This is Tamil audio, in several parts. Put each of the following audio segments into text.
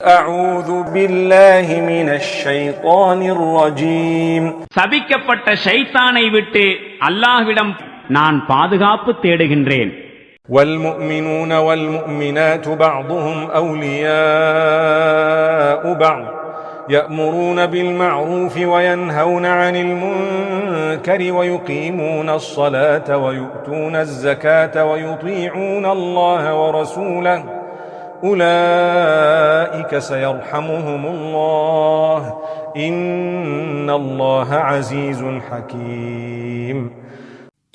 أعوذ بالله من الشيطان الرجيم சபிக்கப்பட்ட ஷைத்தானை விட்டு அல்லாஹ்விடம் நான் பாதுகாப்பு தேடுகின்றேன். والمؤمنون والمؤمنات بعضهم أولياء بعض يأمرون بالمعروف وينهون عن المنكر ويقيمون الصلاة ويؤتون الزكاة ويطيعون الله ورسوله أولئك سيرحمهم الله إن الله عزيز حكيم.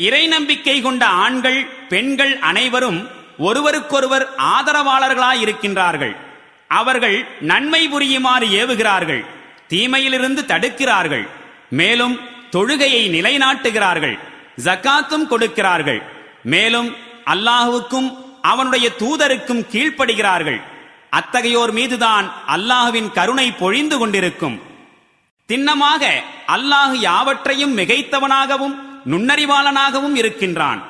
இறை நம்பிக்கை கொண்ட ஆண்கள் பெண்கள் அனைவரும் ஒருவருக்கொருவர் ஆதரவாளர்களாயிருக்கின்றார்கள். அவர்கள் நன்மை புரியுமாறு ஏவுகிறார்கள், தீமையிலிருந்து தடுக்கிறார்கள், மேலும் தொழுகையை நிலைநாட்டுகிறார்கள், ஜக்காத்தும் கொடுக்கிறார்கள், மேலும் அல்லாஹுவுக்கும் அவனுடைய தூதருக்கும் கீழ்ப்படுகிறார்கள். அத்தகையோர் மீதுதான் அல்லாஹுவின் கருணை பொழிந்து கொண்டிருக்கும். திண்ணமாக அல்லாஹு யாவற்றையும் மிகைத்தவனாகவும் நுண்ணறிவாளனாகவும் இருக்கின்றான்.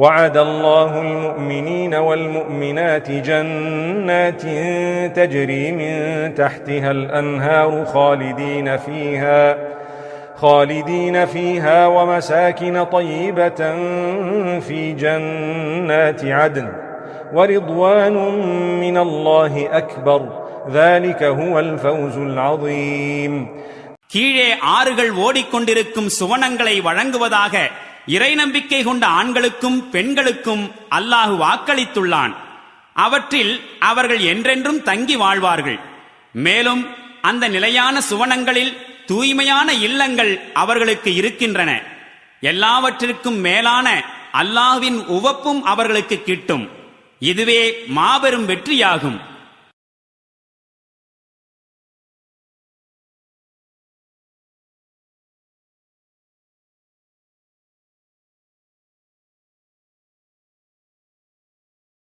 وعد الله المؤمنين والمؤمنات جنات تجري من تحتها الأنهار خالدين فيها ومساكن طيبة في جنات عدن ورضوان من الله أكبر ذلك هو الفوز العظيم. கீழே ஆறுகள் ஓடிக்கொண்டிருக்கும் சுவனங்களை வழங்குவதாக இறை நம்பிக்கை கொண்ட ஆண்களுக்கும் பெண்களுக்கும் அல்லாஹு வாக்களித்துள்ளான். அவற்றில் அவர்கள் என்றென்றும் தங்கி வாழ்வார்கள். மேலும் அந்த நிலையான சுவனங்களில் தூய்மையான இல்லங்கள் அவர்களுக்கு இருக்கின்றன. எல்லாவற்றிற்கும் மேலான அல்லாஹ்வின் உவப்பும் அவர்களுக்கு கிட்டும். இதுவே மாபெரும் வெற்றியாகும்.